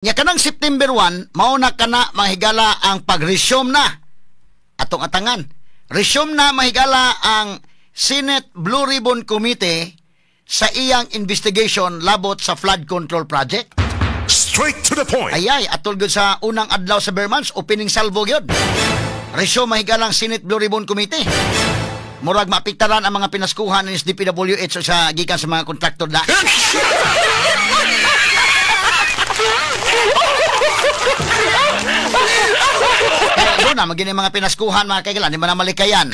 Nya kanang September 1, mauna ka na mahigala ang pag-resume na atong atangan. Resume na mahigala ang Senate Blue Ribbon Committee sa iyang investigation labot sa flood control project. Straight to the point. Ayay, atol gud sa unang adlaw sa Bermans, opening salvo gyud. Resume mahigala ang Senate Blue Ribbon Committee. Murag maapektaran ang mga pinaskuhan ng DPWH sa gikan sa mga kontraktor na. Kaya doon na, magiging mga pinaskuhan, mga kaigalan, di man na malikayan.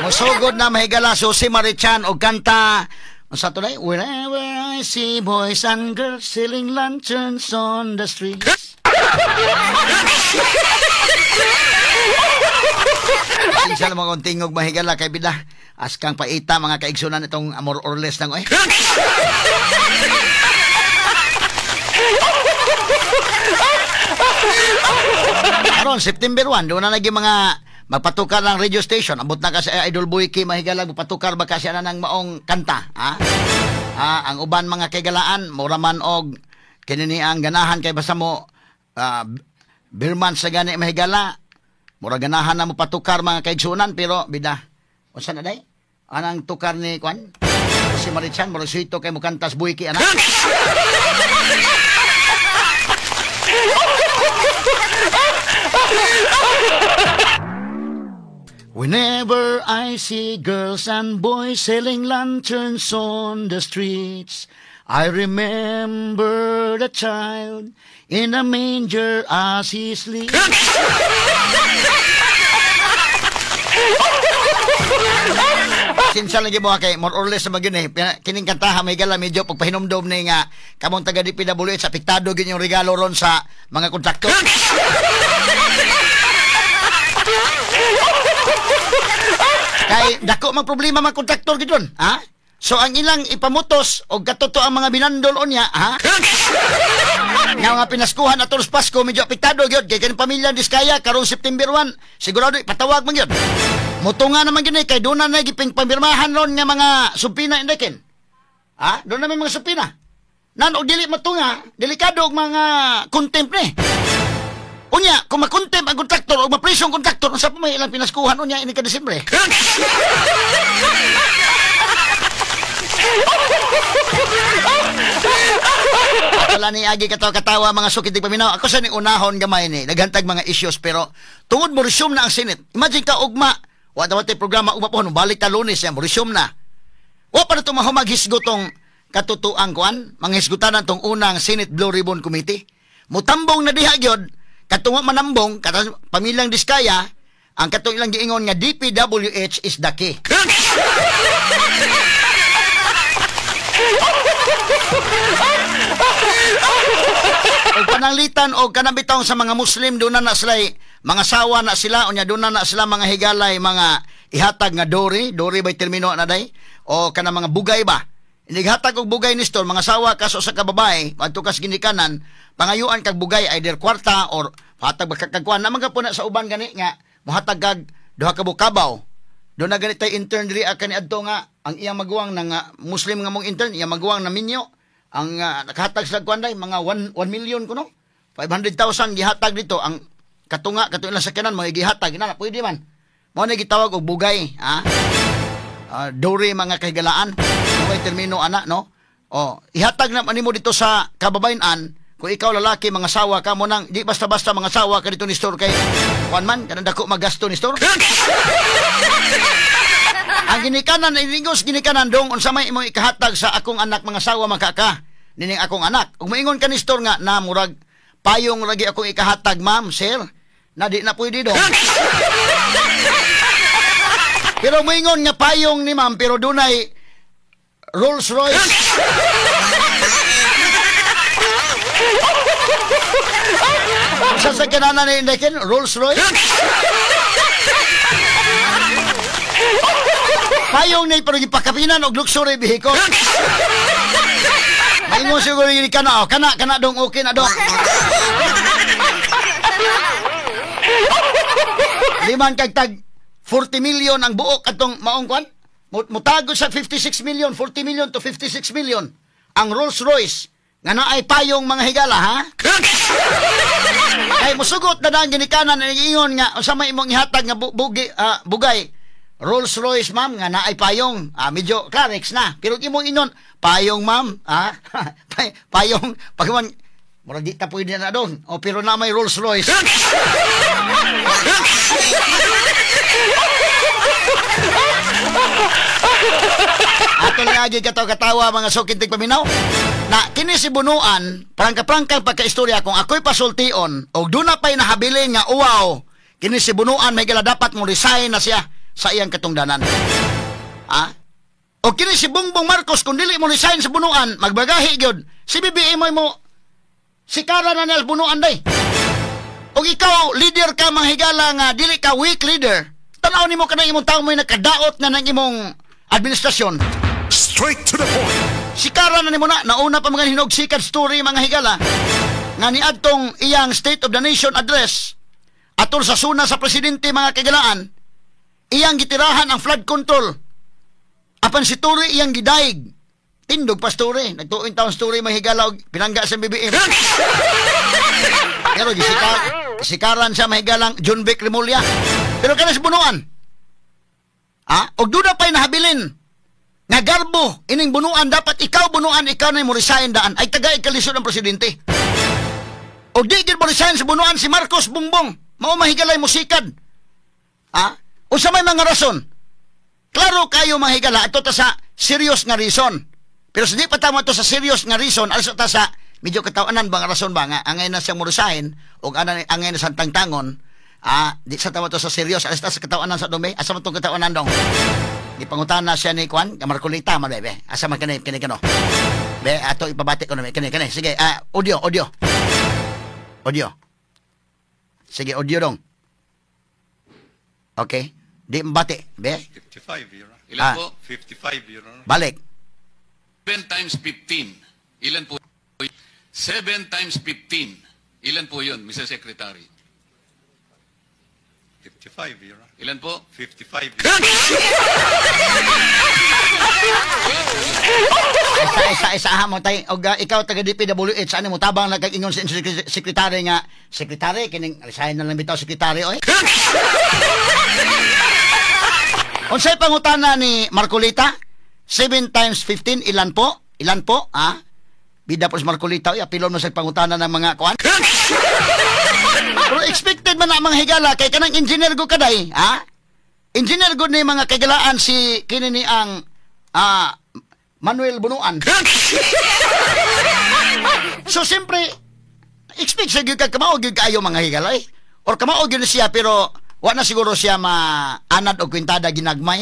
Musugod na mahigala Susi Marichan o kanta, sa tunay, whenever I see boys and girls selling lanterns on the streets. Sinsa lang mga untingog mahigala kay bida. Askang paita mga kaigsunan itong amor or less lang, oy. Karon September 1, doon na naging mga magpatukar ng radio station. Abot na kasi Idol Boyki mahigala magpatukar ba kasi na ng maong kanta, ha? Ang uban mga kaigalaan, muraman og kinini ang ganahan kay basta mo Birman sa gani mahigala. Mura ganahan na mo patukar mga kaigsunan pero bida. Unsa na day? Anang tukar ni Kwan? Si Marichan, mura suito kay mo kantas Boyki anak. Whenever I see girls and boys selling lanterns on the streets, I remember the child in a manger as he sleeps. Sinsa lagi mo kay more or less magin kining kantaha may gala medyo pagpahinomdom ni nga kamong taga DPWH apektado gyud yung regalo ron sa mga kontraktor. Kay dako mang problema mga kontraktor gid ron, ha? So ang ilang ipamutos og katoto ang mga binandol unya, ha? Nga mga pinaskuhan atos Pasko medyo apektado gyud kay kanang pamilya Diskaya karong September 1 sigurado ipatawag man gyud. Mutunga naman gini kay doon na giping pamirmahan ron nga mga supina indekin. Ha? Doon na may mga supina. Nan og dili matunga, delikado og mga contempt ni. Unya, kung makontempt ang kontraktor o mapreso ang kontraktor, unsa pa may ilang pinaskuhan unya ini ka Disyembre. Wala ni agi katawa mga sukitig paminaw. Ako sa ni unahon gamay ni naghantag mga issues pero tungod mo resume na ang Senate. Imagine ka ugma wala programa ugma po balik ta Lunes yan resume na. Wa pa to mahumaghisgo tong katutuang kuan, manghisgutan tong unang Senate Blue Ribbon Committee. Mutambong na diha gyud katong manambong katong pamilyang Diskaya ang katong ilang giingon nga DPWH is the key. O pananglitan o kanabitong sa mga Muslim doon na sila mga sawa na sila unya doon na sila mga higalay mga ihatag nga dori by termino na day o kana mga bugay ba inighatag og bugay ni store mga sawa kaso sa kababae adto kas ginikanan pangayuan kag bugay either kwarta or hatag bakakagkuan na mga puna sa uban gani nga mohatag kag duha ka bukabaw doon na ganit tay intern diri kani adto nga ang iyang maguwang nga Muslim nga mong intern iyang maguwang na minyo ang nakahatag sa kuanday mga 1 million kuno 500,000 gihatag dito ang katunga katong ilang sakyanan mga gihatag na pwede man mo na gitawag og bugay ha dori mga kahigalaan may termino ana no o ihatag na manimo dito sa kababayan kung ikaw lalaki mga sawa ka mo nang di basta-basta mga sawa ka dito ni store kay kuan man kanang dako magasto ni store. Ang ginikanan inigos ginikanan dong unsa may imong ikahatag sa akong anak mga sawa makaka nining akong anak ug moingon ka ni store nga na murag payong lagi akong ikahatag ma'am sir na di na pwede dong. Pero moingon nga payong ni ma'am pero dunay Rolls Royce. Sa sakyanan ni indekin Rolls Royce. Payong ni pero gipakapinan og luxury vehicle. Maingon siguro ni kana kana dong okay na dong. Liman kag tag 40 million ang buok atong maong kwan. Mutago sa 56 million, 40 million to 56 million. ang Rolls Royce nga naay payong mga higala, ha? Kay musugot na daan ginikanan ang ingon nga unsa may imong ihatag nga bugay. Rolls Royce, ma'am, nga naay payong. Medyo Clarex na. Pero imong inon, payong, ma'am. Payong. Pagkaman, mura di ta pwede na doon. O, pero na may Rolls Royce. Ato lang agi katawa mga sukintig paminaw. Na kini si Bunuan, prangka-prangkang pagka-istorya kung ako'y pasultion o doon na pa'y nahabilin nga uwaw, kini si Bunuan may gala dapat mo resign na siya sa iyang katungdanan. O kini si Bongbong Marcos kung dili mo resign sa Bunuan, magbagahi gyud. Si BBM mo sikara na nila Bunuan day. O ikaw leader ka mga higala nga dili ka weak leader. Tanaw nimo kanang imong tawo may nakadaot na ng imong administrasyon. Straight to the point. Sikara na nimo na nauna pa mga hinog sikat story mga higala nga niadtong iyang State of the Nation address atol sa suna sa presidente mga kagalaan. Iyang gitirahan ang flood control. Apan si Tory iyang gidaig. Tindog pa story. Nagtuon taon story mahigala og pinangga sa BBM. Pero gisikaran siya mahigalang John Vic Remulla. Pero kana si Bunuan. Og duda pa'y nahabilin. Nga garbo, ining Bunuan, dapat ikaw Bunuan, ikaw na mo resign daan. Ay taga ikalisod ang presidente. Og di gid mo resign si Bunuan, si Marcos Bongbong. Mao mahigalay mo sikad. O sa may mga rason. Klaro kayo mahigala, ito ta sa serious nga reason. Pero sa di pa tama ito sa serious nga reason, alas ta sa medyo katawanan ba nga rason ba nga, angay na siyang mo resign, o angay na siyang tangtangon, di sa tama ito sa serious, alas ta sa katawanan sa dumi, asa mo itong katawanan dong. Di pangutan na siya ni Kwan, Marcolita, malebe, asa man kani kano. Be, ato ipabati ko na, kani. Sige, audio. Sige, audio dong. Okay. Di mbati, be? 55, Your Honor. Ilan po? 55, Your Honor. Balik. 7 times 15. Ilan po? 7 times 15. Ilan po yun, Mr. Secretary? 55, Your Honor. Ilan po? 55. Isa mo tay og ikaw taga DPWH ano mo tabang nagkaingon sa sekretary nga sekretary kining resign na lang bitaw sekretary oy. Unsay pangutana ni Marcolita? 7 times 15 ilan po? Bida po si Marcolita oy apilon mo sa pangutana ng mga kuan. Pero expected man na mga higala kay kanang engineer go kaday, Engineer good ni mga kagalaan si kini ni ang Manuel Bunuan. So siyempre expect sa gyud ka kamao gyud kayo mga higalay. Or kamao gyud siya pero wa na siguro siya maanad og kwintada ginagmay.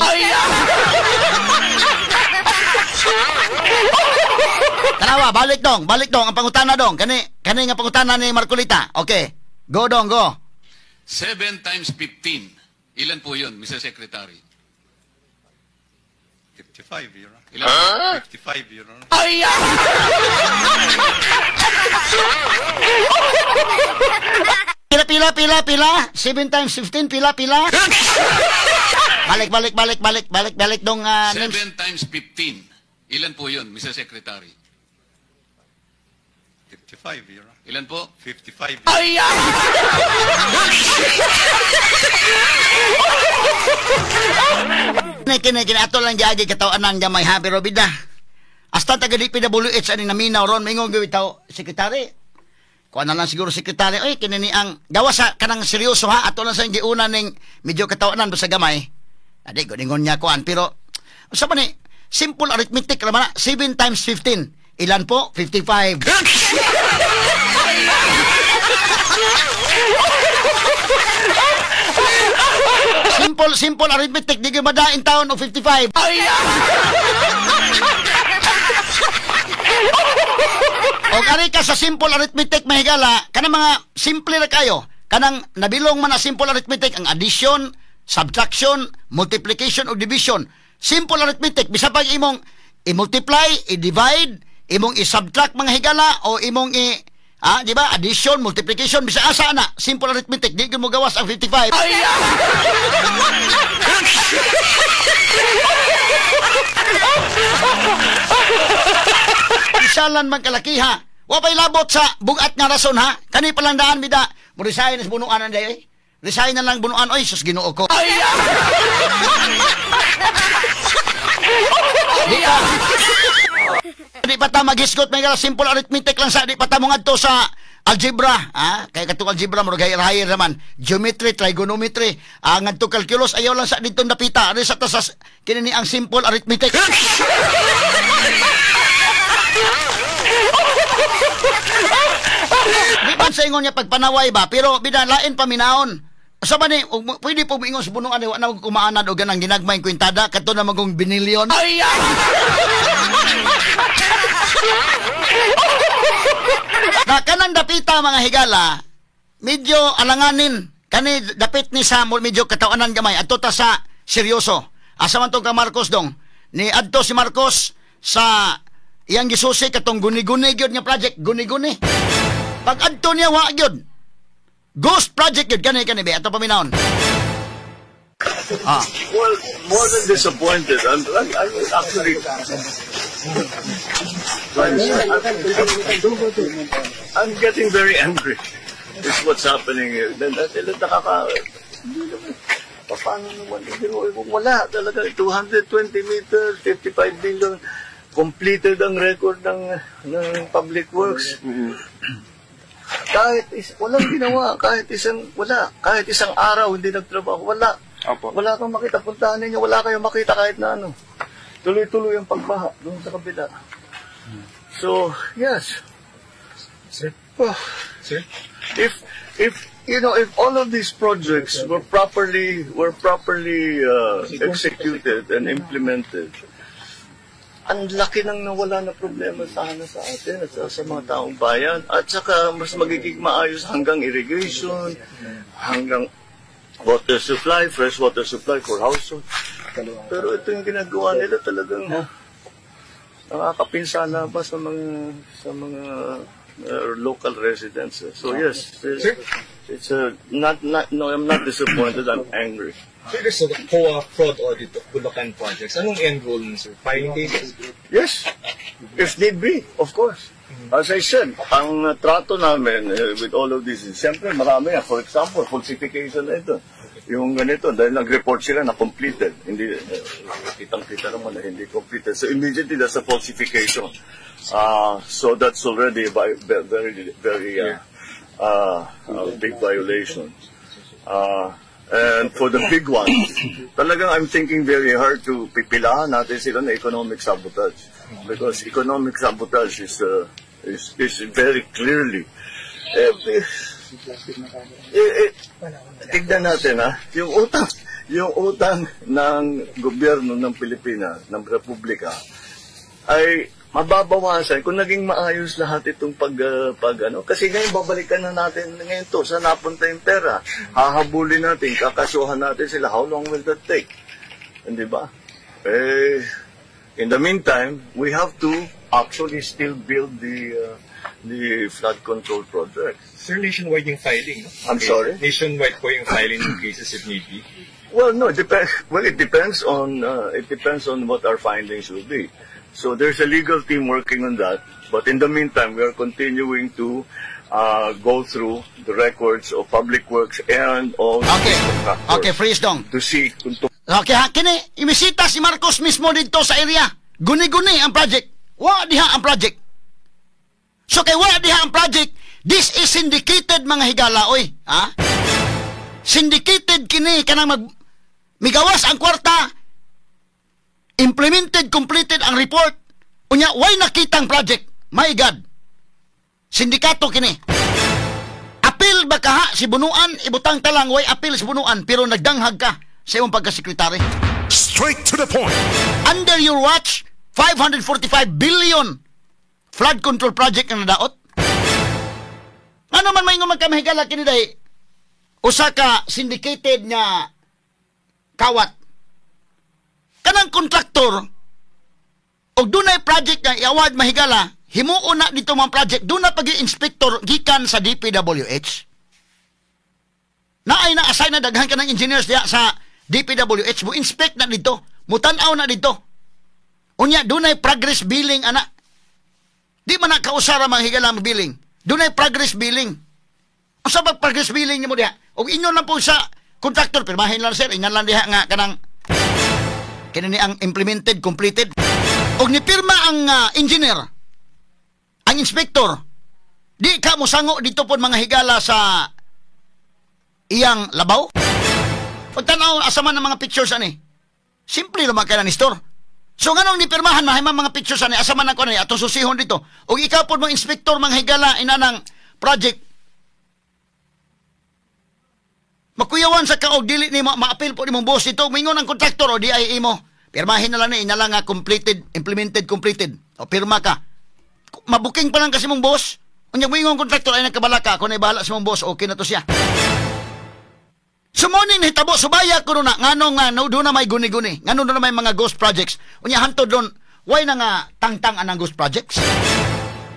Tanawa, balik dong ang pangutana dong. Kani nga pangutana ni Marcolita. Okay. Go dong, go. 7 times 15. Ilan po yun, Mr. Secretary? 55, Your Honor. Ilan po? 55, Your Honor. Pila. 7 times 15, pila. Balik dong. 7 times 15. Ilan po yun, Mr. Secretary? 55, Your Honor. Ilan po? 55. Kini ato lang giagi katawanan gamay ha pero bida. Hasta taga DPWH ani naminaw ron mingon gyud taw sekretary. Kuan na lang siguro sekretary oy kini ni ang gawa sa kanang seryoso ha ato lang sa giuna ning medyo katawanan sa gamay. Adi ko ningon niya kuan pero unsa man ni simple arithmetic ra man 7 times 15. Ilan po? 55. Simple arithmetic, di ka madaing taon o 55. O kari ka sa simple arithmetic, mahigala, kanang mga simple na kayo. Kanang nabilong man na simple arithmetic, ang addition, subtraction, multiplication o division. Simple arithmetic, bisa pag imong i-multiply, i-divide, imong i-subtract mga higala, o imong di ba? Addition, multiplication, bisa asa na. Simple arithmetic, di mo gawas ang 55. Isalan man kalakiha. Wa pay labot sa bugat nga rason ha. Kani palang daan bida. Mo resign sa bunuan anday. Resign na lang bunuan oy sus Ginoo ko. Di pa ta magisgot may simple arithmetic lang sa di pa ta mo ngadto sa algebra, kay katong algebra mo higher naman. Geometry, trigonometry, ngadto calculus ayaw lang sa dito napita. Ari sa tasas kini ang simple arithmetic. Di man sa ingon niya pagpanaway ba, pero bidalain paminaon. Sa ba ni, pwede po ingon sa bunuan, wa na kumaanad o ganang ginagmayng kwintada, kato na magong binilyon. Na kanang dapita mga higala, medyo alanganin. Kani dapit ni sa medyo katawanan gamay. Adto ta sa seryoso. Asa man to ka Marcos dong. Ni adto si Marcos sa iyang gisusi katong guni-guni gyud nga project, guni-guni. Pag adto niya wa gyud. Ghost project gyud kani be ato paminahon. Well, more than disappointed. I'm actually I'm getting very angry. This is what's happening here. Then paano naman kung wala talaga 220 meters, 55 billion completed ang record ng public works. Walang ginawa, kahit isang araw hindi nagtrabaho, wala. Wala kang makita, puntahan ninyo, wala kayong makita kahit na ano. Tuloy-tuloy ang pagbaha doon sa kabila. So, yes. Sir? Sir? If all of these projects were properly executed and implemented, ang laki nang nawala na problema sana sa atin at sa mga taong bayan. At saka mas magiging maayos hanggang irrigation, hanggang water supply, fresh water supply for household. Pero ito yung ginagawa nila talagang nakakapinsala ba sa mga local residents. So yes, I'm not disappointed, I'm angry. So there's a COA fraud audit of Bulacan projects. Anong end goal nun, sir? Filing cases? Yes, if need be, of course. As I said, ang trato namin with all of this, siyempre marami yan. For example, falsification na ito. Yung ganito, dahil nag-report sila na completed. Hindi, kitang-kita naman na hindi completed. So immediately, that's a falsification. So that's already a very big violation. And for the big ones, talagang I'm thinking very hard to pipilahan natin sila na economic sabotage. Because economic sabotage is very clearly tignan natin yung utang ng gobyerno ng Pilipinas, ng Republika ay mababawasan kung naging maayos lahat itong kasi ngayon babalikan na natin ngayon to saan napunta yung pera, hahabulin natin, kakasuhan natin sila, how long will that take? Hindi ba? In the meantime, we have to actually still build the flood control project. Sir, nationwide yung filing, no? I'm sorry? Nationwide po yung filing ng cases if need be? Well, no, it depends on what our findings will be. So there's a legal team working on that. But in the meantime, we are continuing to go through the records of public works and all Okay, freeze dong. to see kung Okay ha, kini imisita si Marcos mismo dito sa area. Guni-guni ang project. Wa diha ang project. So kay wa diha ang project, this is syndicated mga higala oy, ha? Syndicated kini kanang migawas ang kwarta. Implemented, completed ang report. Unya, why nakitang project? My God. Sindikato kini. Apil ba ka ha? Si Bunuan, ibutang talang, why apil si Bunuan, pero nagdanghag ka sa iyong pagkasekretary. Straight to the point. Under your watch, 545 billion flood control project ang nadaot. Ano man may nga magkamahigala kini dahi? Usa ka syndicated nga kawat. Kanang kontraktor og dunay project nga i-award mahigala, himuon na dito mga project, doon na pag-i-inspector gikan sa DPWH. Naay na assign na daghan ka ng engineers diya sa DPWH, mo inspect na dito, mo tan-aw na dito. Unya dunay progress billing ana. Di man na kausara mga higala billing. Doon ay progress billing. Asa ba progress billing mo diha? O inyo lang po sa contractor, pirmahin lang sir, inyan lang diha nga kanang kinini ang implemented, completed. O nipirma ang engineer, ang inspector, di ka mo sango dito po mga higala sa iyang labaw? Pagtanaw, asaman ng mga pictures ani. Simple naman kaya ni store. So nga nung nipirmahan na mga pictures ani, asaman na ko na atong susihon dito. O ikaw po mga inspector, mga higala, inanang project, makuyawan sa kaog, dili ni ma-appeal po ni mong boss ito, mingon ang kontraktor o DIE mo. Pirmahin na lang na, inalang nga completed, implemented, completed. O pirma ka. Mabuking pa lang kasi mong boss. Unyang mingon kontraktor ay nagkabala ka, kung naibahala sa mong boss, okay na to siya. Sumunin hitabo, subaya ko na, nganong nga, no, doon na may guni-guni. Nganong doon na may mga ghost projects. Unya hanto doon, why na nga tangtang anang ghost projects?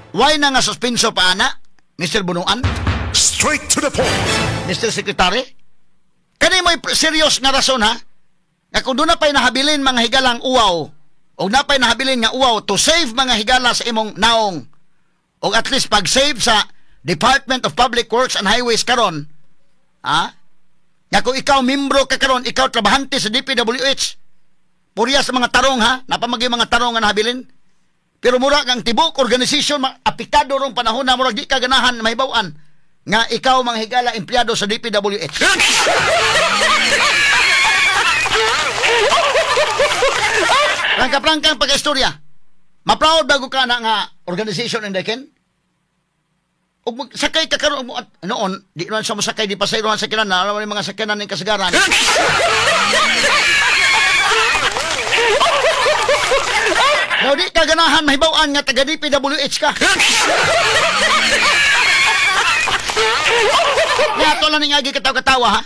Why na nga suspenso pa ana, Mr. Bunuan? Straight to the point. Mr. Secretary? Kani may serious nga rason ha? Nga kung doon na pa'y nahabilin mga higalang uwaw, o na pa'y nahabilin nga uwaw to save mga higala sa imong naong, o at least pag-save sa Department of Public Works and Highways karon, ha? Nga kung ikaw membro ka karon, ikaw trabahante sa DPWH, purya sa mga tarong ha? Napamagay mga tarong nga nahabilin. Pero mura kang tibok, organisasyon, apektado rong panahon na murag di ka ganahan mahibawaan nga ikaw mga higala empleyado sa DPWH. Prangka-prangkang pag-istorya. Ma-proud bago ka na nga organisasyon in Dekin? O sakay ka karon noon, di naman sa masakay, di pa sa iruhan sa kinan, na alam mga sakyanan ng kasagaran. Now, di ka ganahan mahibawaan nga taga DPWH ka. Nga ito lang nga katawa-katawa ha.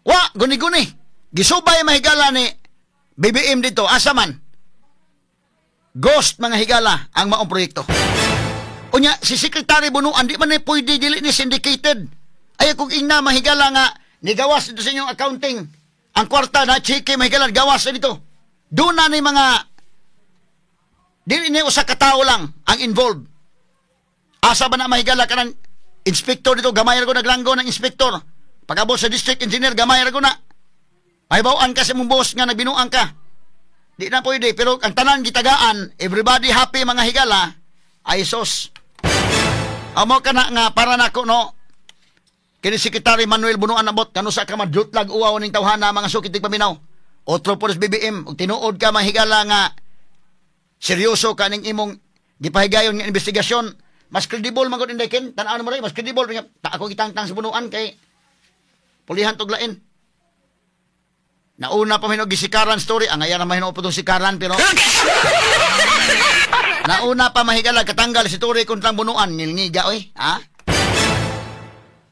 Wa, guni-guni. Gisubay mahigala ni BBM dito. Asa man? Ghost mga higala ang maong proyekto. Unya, si Secretary Bunuan, di man na pwede dili ni syndicated. Ay kung ingna mahigala nga, nigawas dito sa inyong accounting. Ang kwarta na chike mahigala, gawas na dito. Doon na ni mga, dili ni usa ka tao lang ang involved. Asa ba na mahigala ka ng inspector dito, gamay ra ko naglanggo ng inspector. Pagabot sa district engineer, gamay ra ko na. Mahibawaan ka sa mong boss nga nagbinuang ka. Di na pwede, pero ang tanan gitagaan, everybody happy mga higala, ay sos. Amo ka na nga, para na ko, no, kini Secretary Manuel Bunuan abot, kano sa ka madutlag uwaw ning tawhana mga sukitig paminaw. Otro por BBM, ug tinuod ka mahigala nga, seryoso ka ning imong gipahigayon nga investigasyon, mas credible man gud indekin, tan-aw mo ray, mas credible nga ta ako gitangtang sa Bunuan kay pulihan tuglain. Nauna pa minog gisikaran story, ang ayan naman hinupo itong sikaran, pero nauna pa mahigala katanggal si Turi kontrang Bunuan, nilngiga oy, ha?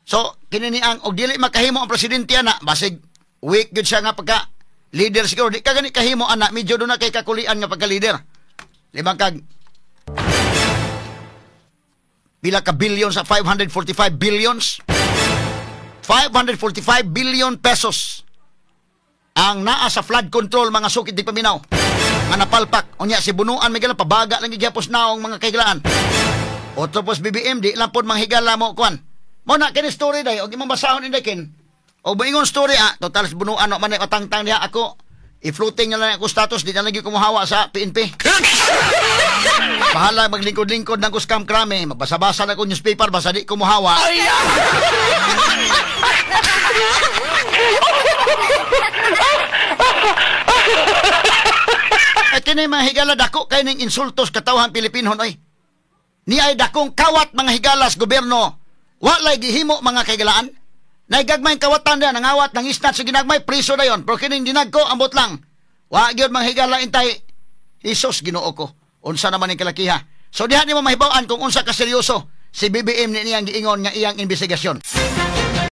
So, kinini ang og dili makahimo ang presidente ana, basig weak gyud siya nga pagka leader siguro, di ka gani kahimo ana, medyo do na kay kakulian nga pagka leader. Limang kag pila ka billion sa 545 billions. 545 billion pesos ang naa sa flood control mga sukid di paminaw nga napalpak. Unya si Bunuan may pabaga lang gyapos naong mga kaigaan. O tapos BBM di lang pod manghigala mo kuan. Mo na kini story day og imong basahon inday o moingon story total si Bunuan man ay matangtang diha ako i-floating na lang ako status di na lagi kumuhawa sa PNP. Bahala maglingkod-lingkod ng kuskam krame, magbasa-basa na ko newspaper basta di kumuhawa. At kini mga higala dako kay ning insultos katawhan Pilipino oy. Ni ay dakong kawat mga higalas gobyerno. Walay gihimo mga kaigalaan. Naigagmay kawatan diyan nangawat ng isnat sa ginagmay priso dayon. Pero kining dinagko ambot lang. Wa gyud mga higala intay. Isos Ginoo ko. Unsa naman ning kalakiha. So diha nimo mahibawaan kung unsa ka seryoso si BBM ni niyang giingon nga iyang investigasyon.